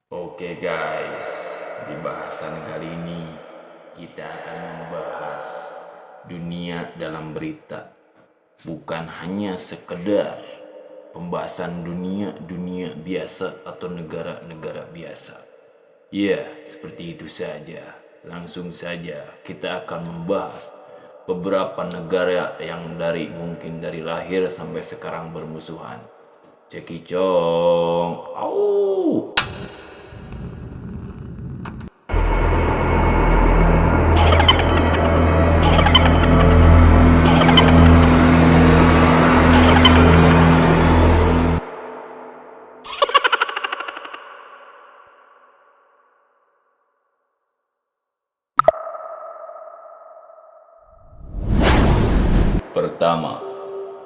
Oke guys, di bahasan kali ini kita akan membahas dunia dalam berita. Bukan hanya sekedar pembahasan dunia biasa atau negara-negara biasa. Ya, seperti itu saja. Langsung saja kita akan membahas beberapa negara yang mungkin dari lahir sampai sekarang bermusuhan. Cekicong. Au. Pertama,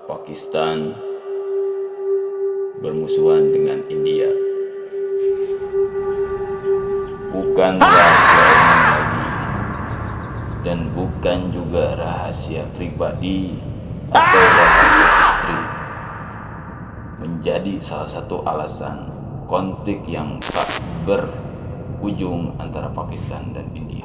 Pakistan bermusuhan dengan India. Bukan rahasia umum lagi, dan bukan juga rahasia pribadi atau rahasia istri. Menjadi salah satu alasan konflik yang tak berujung antara Pakistan dan India.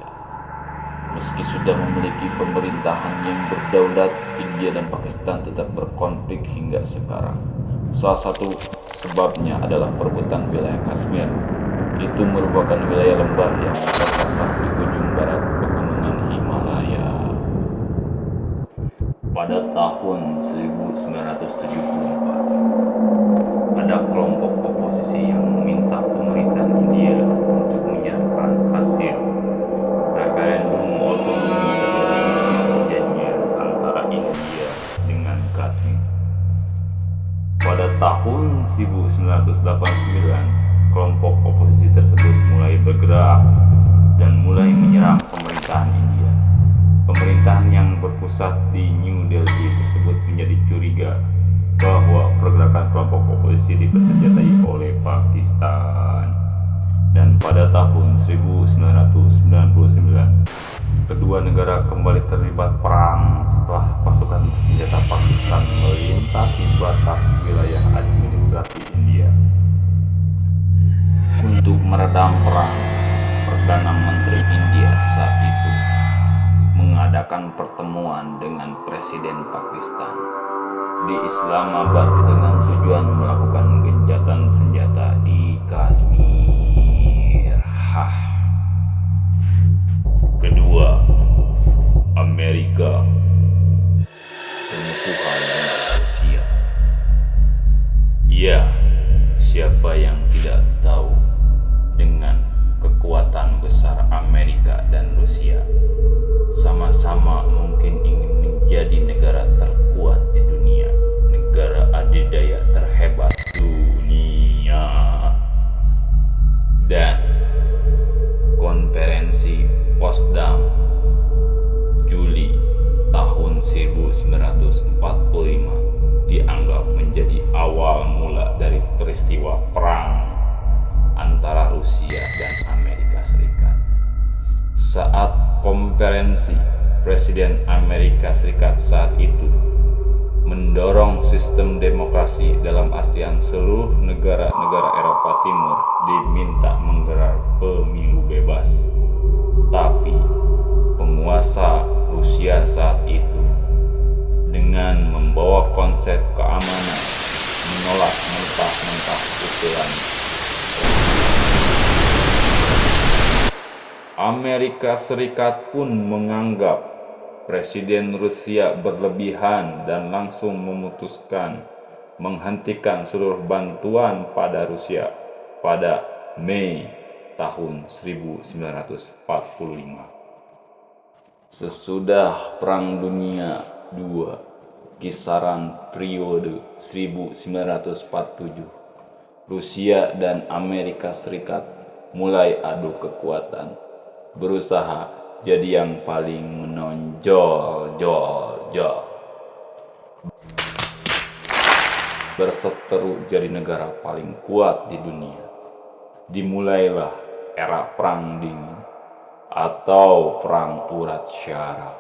Meski sudah memiliki pemerintahan yang berdaulat, India dan Pakistan tetap berkonflik hingga sekarang. Salah satu sebabnya adalah perebutan wilayah Kashmir. Itu merupakan wilayah lembah yang terletak di ujung barat pegunungan Himalaya. Pada tahun 1974, ada kelompok oposisi yang meminta pemerintahan India untuk menyerahkan hasil referendum otonomi perjanjian antara India dengan Kashmir. Pada tahun 1989, kelompok oposisi tersebut mulai bergerak dan mulai menyerang pemerintahan India. Pemerintahan yang berpusat di New Delhi tersebut menjadi curiga bahwa pergerakan kelompok oposisi dipersenjatai oleh Pakistan. Dan pada tahun 1999, kedua negara kembali terlibat perang setelah pasukan bersenjata Pakistan melintasi batas wilayah administrasi India. Untuk meredam perang, Perdana Menteri India saat itu mengadakan pertemuan dengan Presiden Pakistan di Islamabad dengan tujuan melakukan gencatan senjata di Kashmir. Kedua, Amerika bermusuhan dengan Rusia. Ya, siapa yang tidak tahu dengan kekuatan besar Amerika dan Rusia? Sama-sama mungkin ingin menjadi negara terkuat di dunia, negara adidaya terhebat dunia. Dan konferensi Potsdam Juli tahun 1945 dianggap menjadi awal mula dari peristiwa perang antara Rusia dan Amerika Serikat. Saat konferensi, Presiden Amerika Serikat saat itu mendorong sistem demokrasi, dalam artian seluruh negara-negara Eropa Timur diminta menggelar pemilu bebas. Tapi penguasa Rusia saat itu dengan membawa konsep keamanan menolak mentah-mentah usulan. Amerika Serikat pun menganggap Presiden Rusia berlebihan dan langsung memutuskan menghentikan seluruh bantuan pada Rusia pada Mei tahun 1945. Sesudah Perang Dunia II, kisaran periode 1947, Rusia dan Amerika Serikat mulai adu kekuatan, berusaha jadi yang paling menonjol, berseteru jadi negara paling kuat di dunia. Dimulailah era Perang Dingin atau Perang Urat Syara,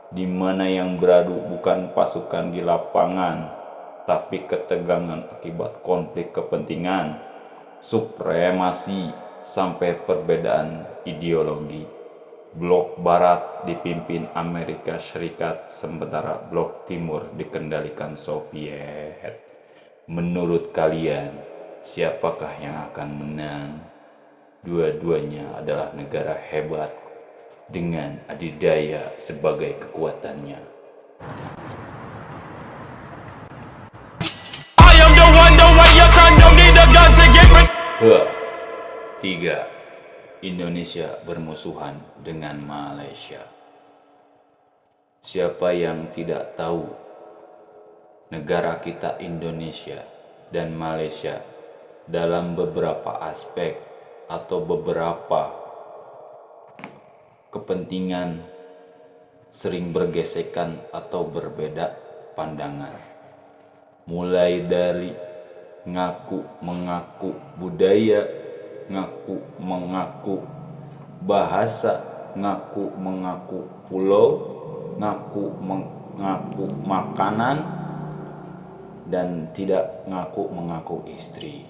di mana yang beradu bukan pasukan di lapangan, tapi ketegangan akibat konflik kepentingan, supremasi, sampai perbedaan ideologi. Blok Barat dipimpin Amerika Serikat, sementara Blok Timur dikendalikan Soviet. Menurut kalian, siapakah yang akan menang? Dua-duanya adalah negara hebat dengan adidaya sebagai kekuatannya. Tiga, Indonesia bermusuhan dengan Malaysia. Siapa yang tidak tahu negara kita Indonesia dan Malaysia dalam beberapa aspek atau beberapa kepentingan sering bergesekan atau berbeda pandangan. Mulai dari ngaku-mengaku budaya, ngaku-mengaku bahasa, ngaku-mengaku pulau, ngaku-mengaku makanan, dan tidak ngaku-mengaku istri.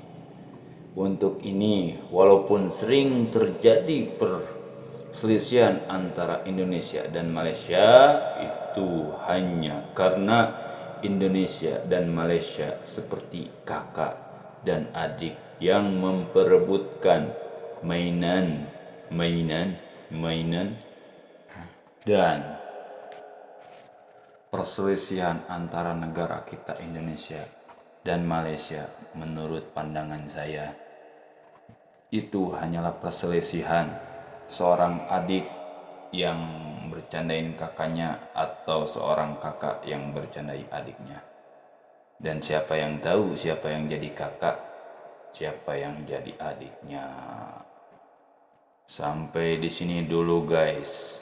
Untuk ini, walaupun sering terjadi perselisihan antara Indonesia dan Malaysia, itu hanya karena Indonesia dan Malaysia seperti kakak dan adik yang memperebutkan mainan dan perselisihan antara negara kita Indonesia dan Malaysia. Menurut pandangan saya, itu hanyalah perselisihan seorang adik yang bercandain kakaknya atau seorang kakak yang bercandai adiknya. Dan siapa yang tahu siapa yang jadi kakak, siapa yang jadi adiknya. Sampai di sini dulu guys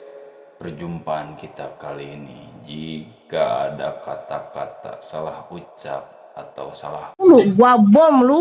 perjumpaan kita kali ini. Jika ada kata-kata salah ucap atau salah Lu gua bom lu.